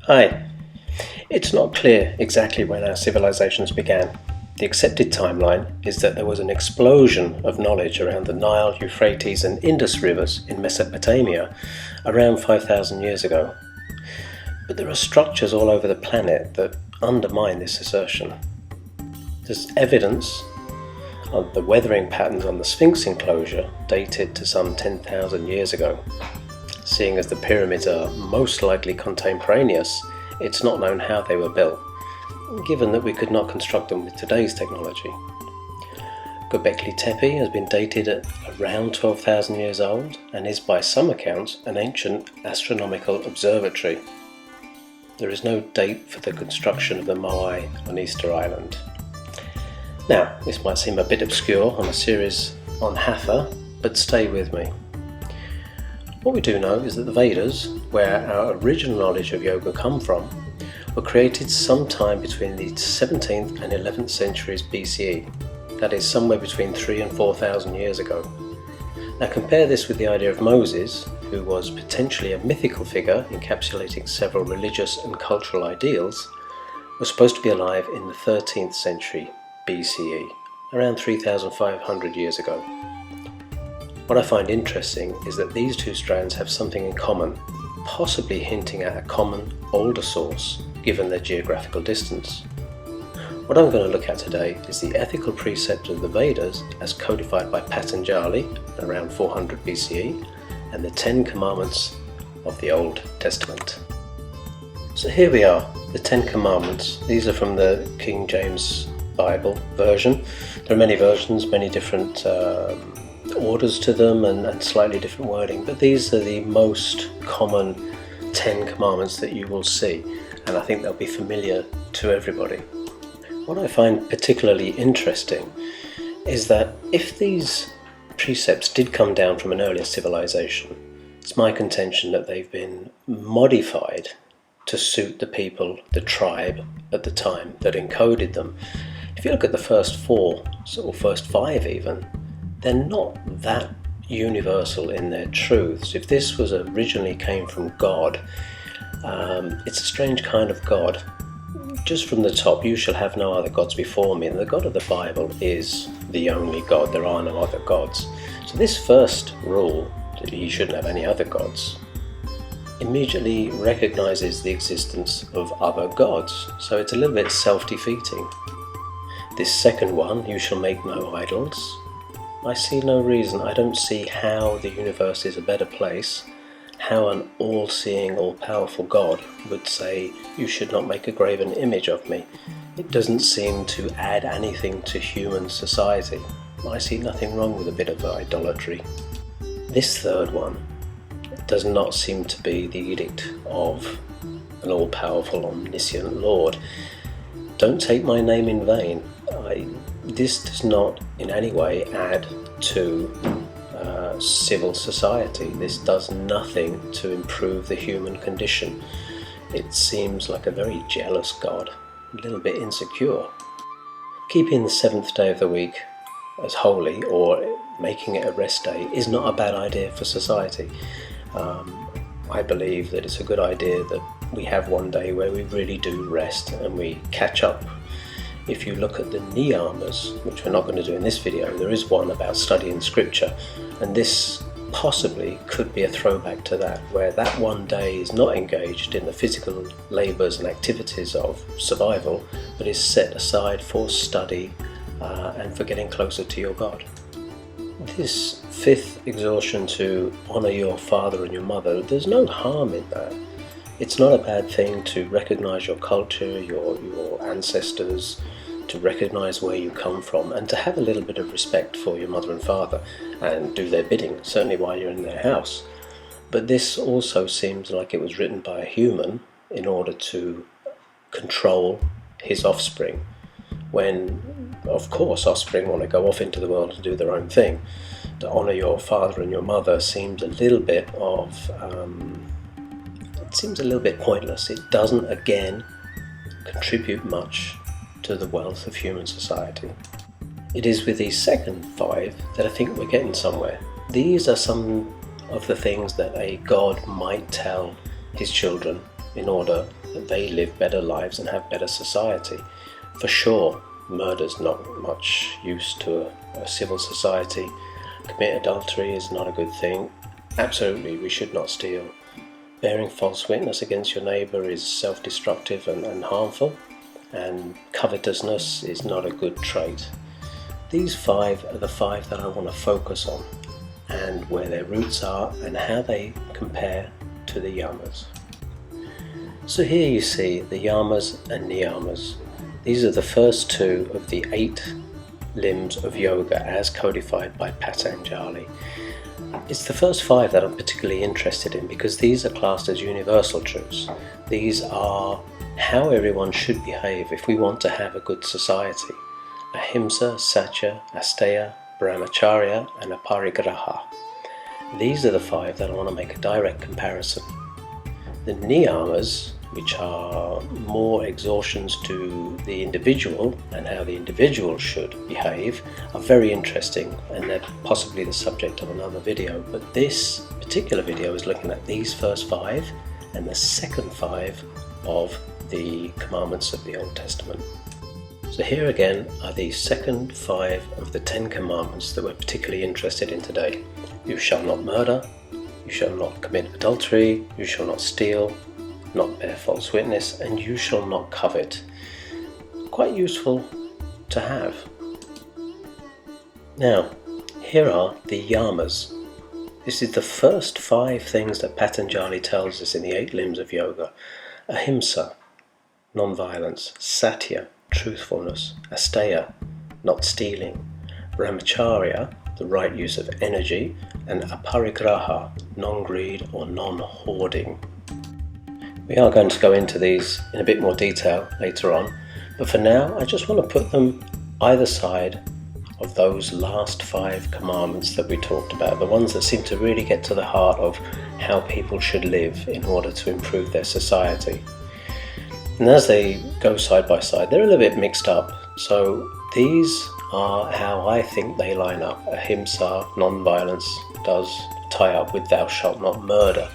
Hi. It's not clear exactly when our civilizations began. The accepted timeline is that there was an explosion of knowledge around the Nile, Euphrates and Indus rivers in Mesopotamia around 5,000 years ago. But there are structures all over the planet that undermine this assertion. There's evidence of the weathering patterns on the Sphinx enclosure dated to some 10,000 years ago. Seeing as the pyramids are most likely contemporaneous, it's not known how they were built, given that we could not construct them with today's technology. Göbekli Tepe has been dated at around 12,000 years old and is by some accounts an ancient astronomical observatory. There is no date for the construction of the Moai on Easter Island. Now, this might seem a bit obscure on a series on Hatha, but stay with me. What we do know is that the Vedas, where our original knowledge of yoga come from, were created sometime between the 17th and 11th centuries BCE, that is somewhere between 3,000 and 4,000 years ago. Now compare this with the idea of Moses, who was potentially a mythical figure encapsulating several religious and cultural ideals, was supposed to be alive in the 13th century BCE, around 3,500 years ago. What I find interesting is that these two strands have something in common, possibly hinting at a common, older source, given their geographical distance. What I'm going to look at today is the ethical precept of the Vedas as codified by Patanjali around 400 BCE and the 10 Commandments of the Old Testament. So here we are, the 10 Commandments. These are from the King James Bible version. There are many versions, many different orders to them and slightly different wording, but these are the most common 10 commandments that you will see, and I think they'll be familiar to everybody. What I find particularly interesting is that if these precepts did come down from an earlier civilization, it's my contention that they've been modified to suit the people, the tribe at the time that encoded them. If you look at the first four, or first five even, they're not that universal in their truths. If this was originally came from God, it's a strange kind of God. Just from the top, you shall have no other gods before me, and the God of the Bible is the only God. There are no other gods. So this first rule, that he shouldn't have any other gods, immediately recognizes the existence of other gods. So it's a little bit self-defeating. This second one, you shall make no idols. I see no reason, I don't see how the universe is a better place, how an all-seeing, all-powerful God would say, you should not make a graven image of me. It doesn't seem to add anything to human society. I see nothing wrong with a bit of idolatry. This third one does not seem to be the edict of an all-powerful, omniscient Lord. Don't take my name in vain. This does not in any way add to civil society. This does nothing to improve the human condition. It seems like a very jealous God, a little bit insecure. Keeping the seventh day of the week as holy, or making it a rest day, is not a bad idea for society. I believe that it's a good idea that we have one day where we really do rest and we catch up. If you look at the Yamas, which we're not going to do in this video, there is one about studying scripture, and this possibly could be a throwback to that, where that one day is not engaged in the physical labours and activities of survival, but is set aside for study and for getting closer to your God. This fifth exhortation to honour your father and your mother, there's no harm in that. It's not a bad thing to recognise your culture, your ancestors, to recognise where you come from, and to have a little bit of respect for your mother and father and do their bidding, certainly while you're in their house. But this also seems like it was written by a human in order to control his offspring, when, of course, offspring want to go off into the world and do their own thing. To honour your father and your mother seems a little bit of seems a little bit pointless. It doesn't, again, contribute much to the wealth of human society. It is with these second five that I think we're getting somewhere. These are some of the things that a god might tell his children in order that they live better lives and have better society. For sure, murder's not much use to a civil society. Commit adultery is not a good thing. Absolutely, we should not steal. Bearing false witness against your neighbour is self-destructive and harmful, and covetousness is not a good trait. These 5 are the 5 that I want to focus on, and where their roots are and how they compare to the Yamas. So here you see the Yamas and Niyamas. These are the first 2 of the 8 limbs of yoga as codified by Patanjali. It's the first 5 that I'm particularly interested in because these are classed as universal truths. These are how everyone should behave if we want to have a good society. Ahimsa, Satya, Asteya, Brahmacharya and Aparigraha. These are the 5 that I want to make a direct comparison. The Niyamas, which are more exhortations to the individual and how the individual should behave, are very interesting, and they're possibly the subject of another video. But this particular video is looking at these first 5 and the second 5 of the commandments of the Old Testament. So here again are the second 5 of the 10 commandments that we're particularly interested in today. You shall not murder, you shall not commit adultery, you shall not steal, not bear false witness, and you shall not covet. Quite useful to have. Now, here are the Yamas. This is the first 5 things that Patanjali tells us in the 8 limbs of yoga. Ahimsa, non-violence. Satya, truthfulness. Asteya, not stealing. Brahmacharya, the right use of energy. And Aparigraha, non-greed or non-hoarding. We are going to go into these in a bit more detail later on, but for now I just want to put them either side of those last 5 commandments that we talked about, the ones that seem to really get to the heart of how people should live in order to improve their society. And as they go side by side, they're a little bit mixed up, so these are how I think they line up. Ahimsa, non-violence, does tie up with thou shalt not murder.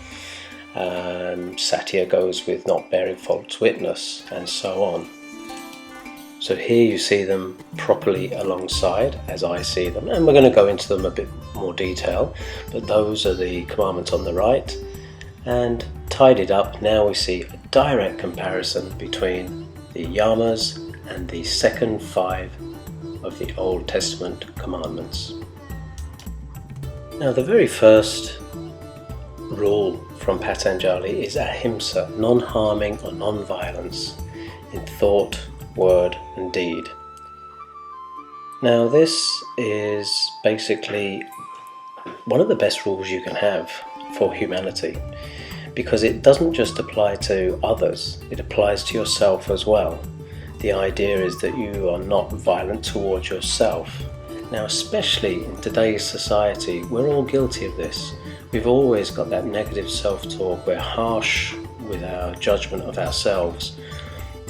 Satya goes with not bearing false witness, and so on. So here you see them properly alongside as I see them, and we're going to go into them a bit more detail, but those are the commandments on the right, and tidied up now we see a direct comparison between the Yamas and the second 5 of the Old Testament commandments. Now the very first rule from Patanjali is Ahimsa, non-harming or non-violence in thought, word and deed. Now this is basically one of the best rules you can have for humanity, because it doesn't just apply to others, it applies to yourself as well. The idea is that you are not violent towards yourself. Now especially in today's society, we're all guilty of this. We've always got that negative self-talk, we're harsh with our judgment of ourselves.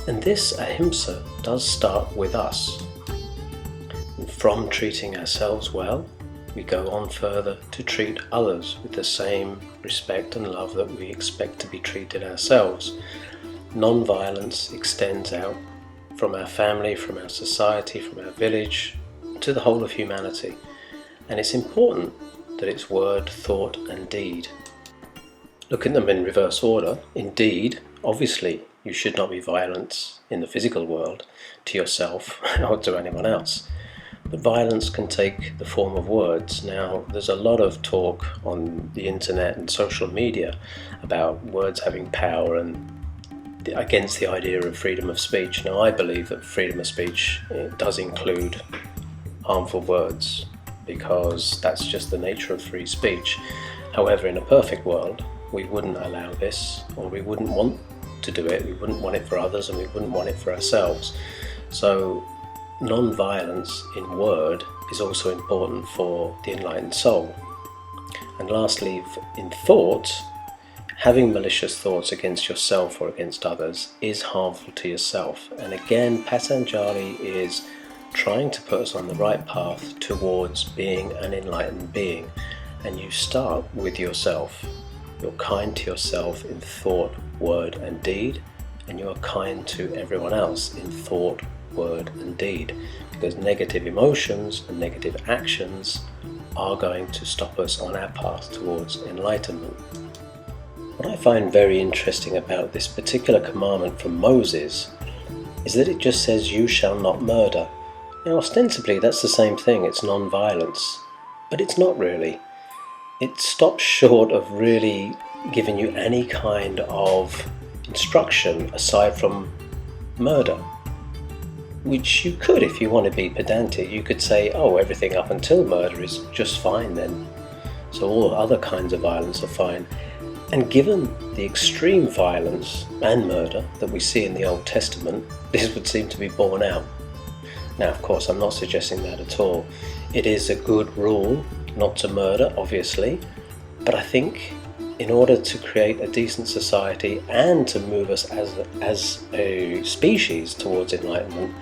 And this ahimsa does start with us. And from treating ourselves well, we go on further to treat others with the same respect and love that we expect to be treated ourselves. Non-violence extends out from our family, from our society, from our village, to the whole of humanity. And it's important that it's word, thought and deed. Look at them in reverse order. In deed, obviously, you should not be violent in the physical world to yourself or to anyone else. But violence can take the form of words. Now, there's a lot of talk on the internet and social media about words having power and against the idea of freedom of speech. Now, I believe that freedom of speech does include harmful words, because that's just the nature of free speech. However, in a perfect world, we wouldn't allow this, or we wouldn't want to do it. We wouldn't want it for others, and we wouldn't want it for ourselves. So non-violence in word is also important for the enlightened soul. And lastly, in thought, having malicious thoughts against yourself or against others is harmful to yourself. And again, Patanjali is trying to put us on the right path towards being an enlightened being. And you start with yourself. you're kind to yourself in thought, word and deed, and you are kind to everyone else in thought, word and deed, because negative emotions and negative actions are going to stop us on our path towards enlightenment. What I find very interesting about this particular commandment from Moses is that it just says, "You shall not murder." Now, ostensibly that's the same thing, it's non-violence, but it's not really. It stops short of really giving you any kind of instruction aside from murder, which you could, if you want to be pedantic, you could say, oh, everything up until murder is just fine then, so all other kinds of violence are fine. And given the extreme violence and murder that we see in the Old Testament, this would seem to be borne out. Now, of course, I'm not suggesting that at all. It is a good rule not to murder, obviously, but I think in order to create a decent society and to move us as a species towards enlightenment,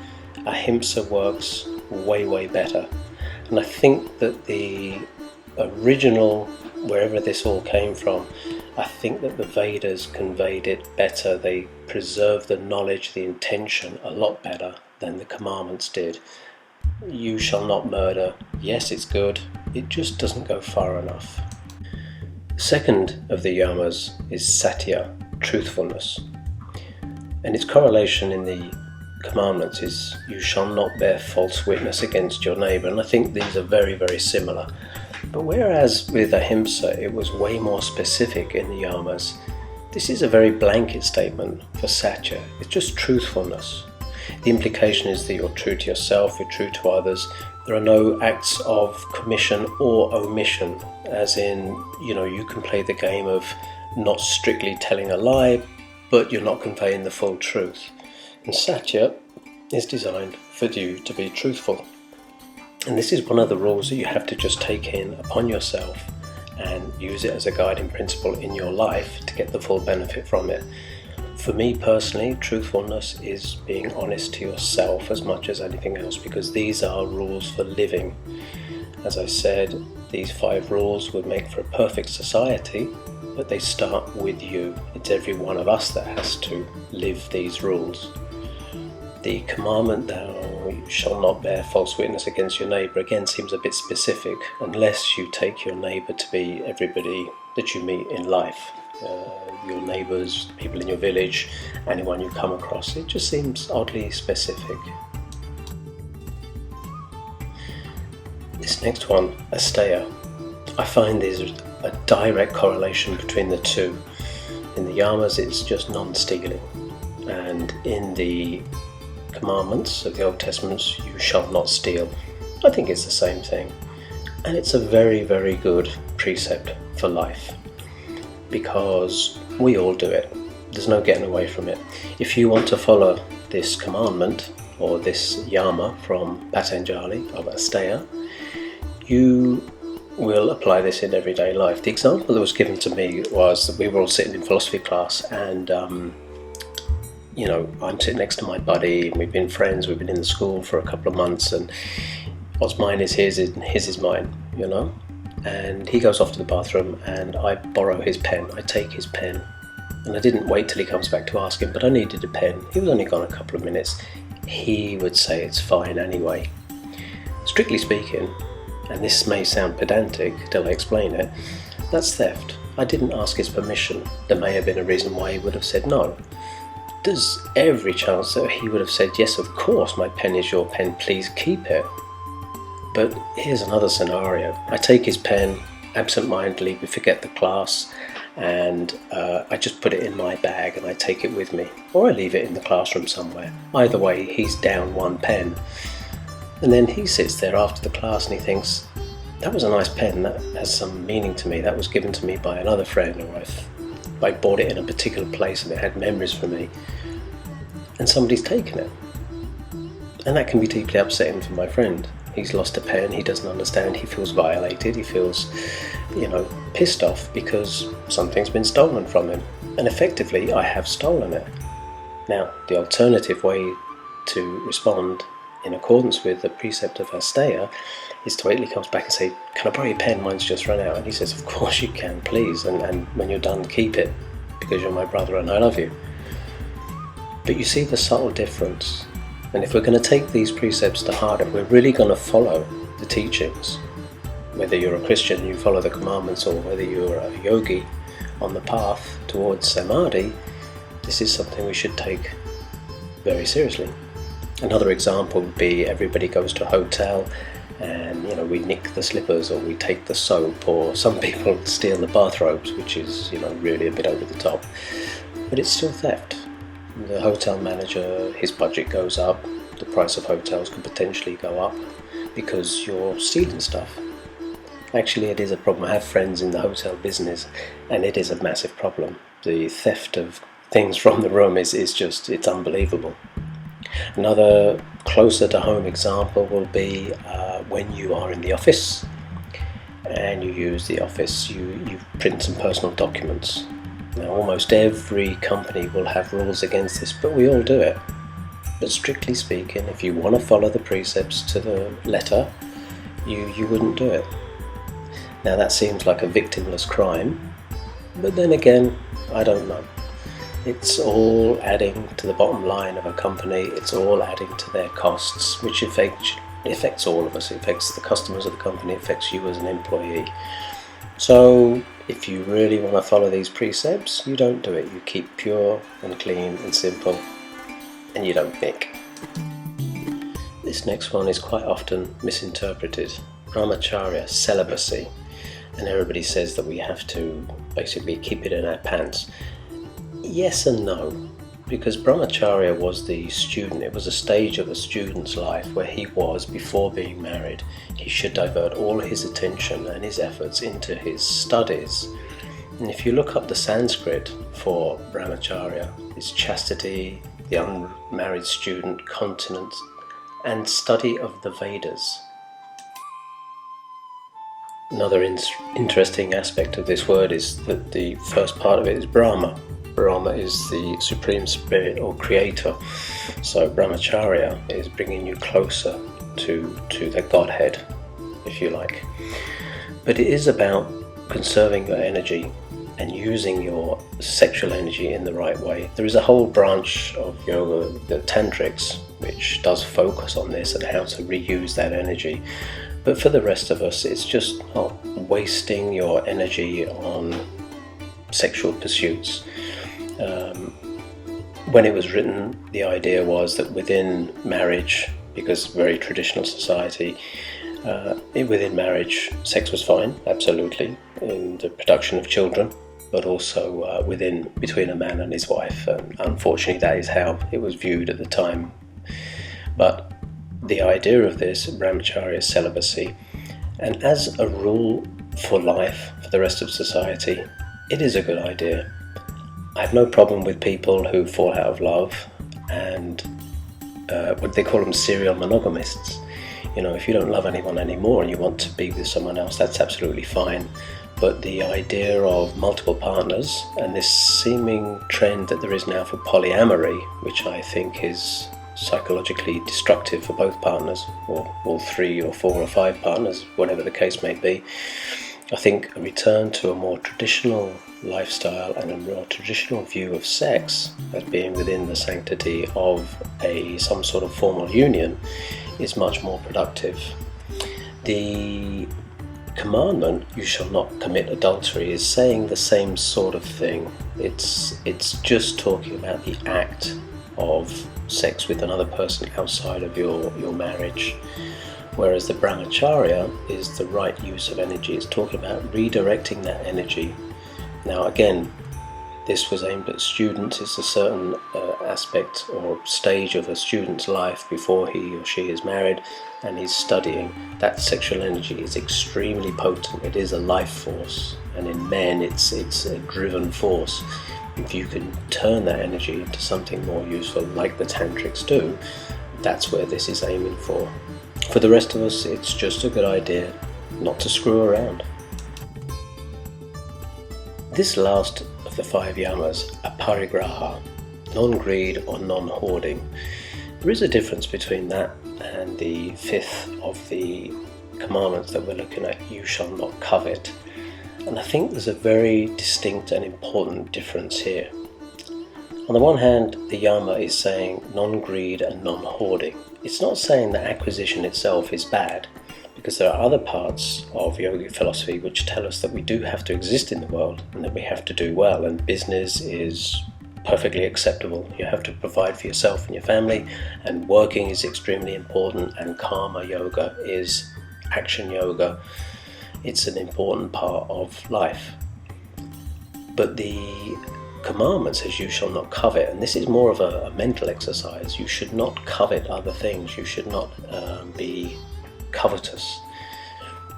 Ahimsa works way better. And I think that the original, wherever this all came from, I think that the Vedas conveyed it better. They preserved the knowledge, the intention a lot better than the commandments did. You shall not murder. Yes, it's good. It just doesn't go far enough. The second of the Yamas is Satya, truthfulness. And its correlation in the commandments is you shall not bear false witness against your neighbour. And I think these are very similar. But whereas with Ahimsa it was way more specific in the Yamas, this is a very blanket statement for Satya. It's just truthfulness. The implication is that you're true to yourself, you're true to others. There are no acts of commission or omission, as in, you can play the game of not strictly telling a lie, but you're not conveying the full truth. And Satya is designed for you to be truthful. And this is one of the rules that you have to just take in upon yourself and use it as a guiding principle in your life to get the full benefit from it. For me personally, truthfulness is being honest to yourself as much as anything else, because these are rules for living. As I said, these 5 rules would make for a perfect society, but they start with you. It's every one of us that has to live these rules. The commandment, thou shalt not bear false witness against your neighbour, again seems a bit specific, unless you take your neighbour to be everybody that you meet in life. Your neighbours, people in your village, anyone you come across. It just seems oddly specific. This next one, asteya. I find there's a direct correlation between the two. In the Yamas it's just non-stealing, and in the commandments of the Old Testament, you shall not steal. I think it's the same thing, and it's a very good precept for life, because we all do it. There's no getting away from it. If you want to follow this commandment or this Yama from Patanjali of asteya, you will apply this in everyday life. The example that was given to me was that we were all sitting in philosophy class, and I'm sitting next to my buddy, and we've been friends, we've been in the school for a couple of months, and what's mine is his and his is mine, and he goes off to the bathroom and I borrow his pen. I take his pen, and I didn't wait till he comes back to ask him, but I needed a pen. He was only gone a couple of minutes. He would say it's fine anyway. Strictly speaking, and this may sound pedantic till I explain it, that's theft. I didn't ask his permission. There may have been a reason why he would have said no. There's every chance that he would have said, yes, of course, my pen is your pen, please keep it. But here's another scenario. I take his pen, absent-mindedly, we forget the class, and I just put it in my bag and I take it with me, or I leave it in the classroom somewhere. Either way, he's down one pen. And then he sits there after the class and he thinks, that was a nice pen, that has some meaning to me, that was given to me by another friend, or I bought it in a particular place and it had memories for me, and somebody's taken it. And that can be deeply upsetting for my friend. He's lost a pen, he doesn't understand, he feels violated, he feels, pissed off because something's been stolen from him. And effectively, I have stolen it. Now, the alternative way to respond in accordance with the precept of Asteya, is to wait till he comes back and say, "Can I borrow your pen? Mine's just run out." And he says, "Of course you can, please. And when you're done, keep it, because you're my brother and I love you." But you see the subtle difference. And if we're going to take these precepts to heart, and we're really going to follow the teachings, whether you're a Christian, you follow the commandments, or whether you're a yogi on the path towards samadhi, this is something we should take very seriously. Another example would be everybody goes to a hotel and we nick the slippers, or we take the soap, or some people steal the bathrobes, which is really a bit over the top, but it's still theft. The hotel manager, his budget goes up, the price of hotels could potentially go up because you're stealing stuff. Actually, it is a problem. I have friends in the hotel business, and it is a massive problem. The theft of things from the room is just, it's unbelievable. Another closer to home example will be when you are in the office and you use the office, you print some personal documents. Now, almost every company will have rules against this, but we all do it. But strictly speaking, if you want to follow the precepts to the letter, you wouldn't do it. Now, that seems like a victimless crime, but then again, I don't know. It's all adding to the bottom line of a company. It's all adding to their costs, which affects all of us. It affects the customers of the company, it affects you as an employee. So if you really want to follow these precepts, you don't do it. You keep pure and clean and simple, and you don't nick. This next one is quite often misinterpreted. Brahmacharya, celibacy. And everybody says that we have to basically keep it in our pants. Yes and no, because Brahmacharya was the student. It was a stage of a student's life where he was, before being married, he should divert all his attention and his efforts into his studies. And if you look up the Sanskrit for Brahmacharya, it's chastity, the unmarried student, continence, and study of the Vedas. Another interesting aspect of this word is that the first part of it is Brahma. Brahma is the supreme spirit or creator. So Brahmacharya is bringing you closer to the Godhead, if you like. But it is about conserving your energy and using your sexual energy in the right way. There is a whole branch of yoga, the tantrics, which does focus on this and how to reuse that energy. But for the rest of us, it's just not wasting your energy on sexual pursuits. When it was written, the idea was that within marriage, because very traditional society, within marriage, sex was fine, absolutely, in the production of children, but also between a man and his wife. And unfortunately, that is how it was viewed at the time. But the idea of this, Brahmacharya, celibacy, and as a rule for life, for the rest of society, it is a good idea. I have no problem with people who fall out of love and what they call them, serial monogamists. If you don't love anyone anymore and you want to be with someone else, that's absolutely fine. But the idea of multiple partners and this seeming trend that there is now for polyamory, which I think is psychologically destructive for both partners, or all 3 or 4 or 5 partners, whatever the case may be. I think a return to a more traditional lifestyle and a more traditional view of sex as being within the sanctity of some sort of formal union is much more productive. The commandment, "You shall not commit adultery," is saying the same sort of thing. It's just talking about the act of sex with another person outside of your marriage. Whereas the Brahmacharya is the right use of energy. It's talking about redirecting that energy. Now again, this was aimed at students. It's a certain aspect or stage of a student's life before he or she is married and he's studying. That sexual energy is extremely potent. It is a life force, and in men it's a driven force. If you can turn that energy into something more useful, like the tantrics do, that's where this is aiming for. For the rest of us, it's just a good idea not to screw around. This last of the 5 yamas, Aparigraha, non-greed or non-hoarding. There is a difference between that and the fifth of the commandments that we're looking at, you shall not covet. And I think there's a very distinct and important difference here. On the one hand, the Yama is saying non-greed and non-hoarding. It's not saying that acquisition itself is bad, because there are other parts of yogic philosophy which tell us that we do have to exist in the world and that we have to do well, and business is perfectly acceptable. You have to provide for yourself and your family, and working is extremely important, and karma yoga is action yoga. It's an important part of life. But the commandment says you shall not covet, and this is more of a mental exercise. You should not covet other things. You should not be covetous.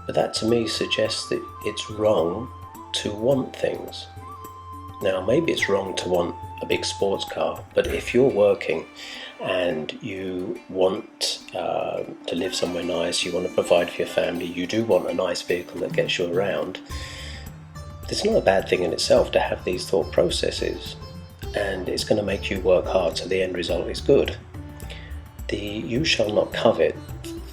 But that to me suggests that it's wrong to want things. Now, maybe it's wrong to want a big sports car, but if you're working and you want to live somewhere nice, you want to provide for your family, you do want a nice vehicle that gets you around, it's not a bad thing in itself to have these thought processes, and it's going to make you work hard so the end result is good. The you shall not covet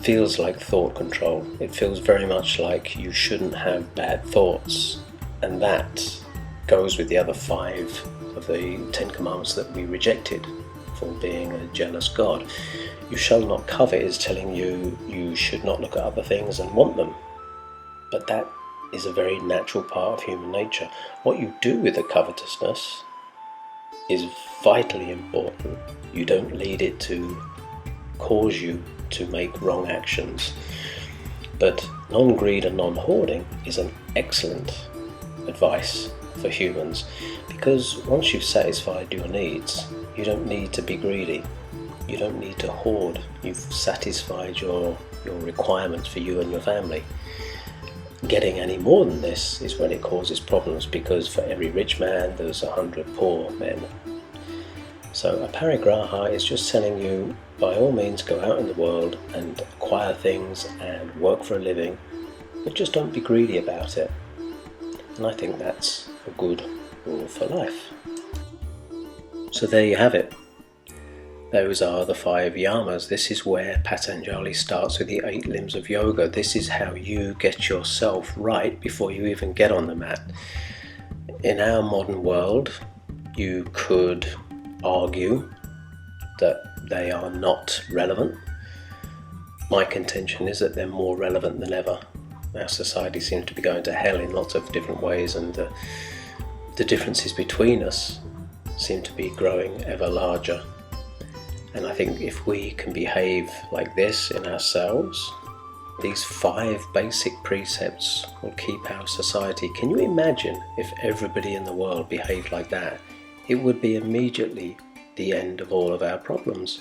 feels like thought control. It feels very much like you shouldn't have bad thoughts, and that goes with the other 5 of the 10 commandments that we rejected for being a jealous God. You shall not covet is telling you you should not look at other things and want them, but that is a very natural part of human nature. What you do with the covetousness is vitally important. You don't lead it to cause you to make wrong actions. But non-greed and non-hoarding is an excellent advice for humans, because once you've satisfied your needs, you don't need to be greedy. You don't need to hoard. You've satisfied your requirements for you and your family. Getting any more than this is when it causes problems, because for every rich man there's 100 poor men. So Aparigraha is just telling you, by all means, go out in the world and acquire things and work for a living, but just don't be greedy about it. And I think that's a good rule for life. So there you have it. Those are the 5 yamas. This is where Patanjali starts with the 8 limbs of yoga. This is how you get yourself right before you even get on the mat. In our modern world, you could argue that they are not relevant. My contention is that they're more relevant than ever. Our society seems to be going to hell in lots of different ways, and the differences between us seem to be growing ever larger. And I think if we can behave like this in ourselves, these 5 basic precepts will keep our society. Can you imagine if everybody in the world behaved like that? It would be immediately the end of all of our problems.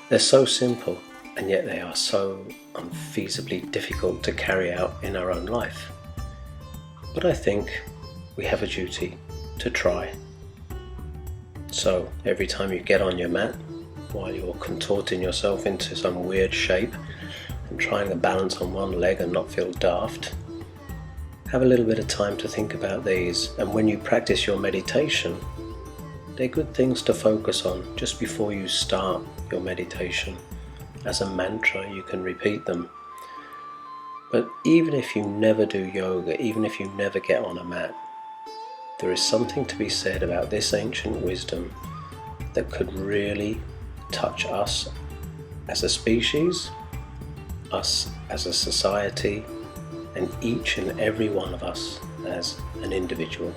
They're so simple, and yet they are so unfeasibly difficult to carry out in our own life. But I think we have a duty to try. So every time you get on your mat, while you're contorting yourself into some weird shape and trying to balance on one leg and not feel daft, have a little bit of time to think about these. And when you practice your meditation, they're good things to focus on just before you start your meditation. As a mantra, you can repeat them. But even if you never do yoga, even if you never get on a mat, there is something to be said about this ancient wisdom that could really touch us as a species, us as a society, and each and every one of us as an individual.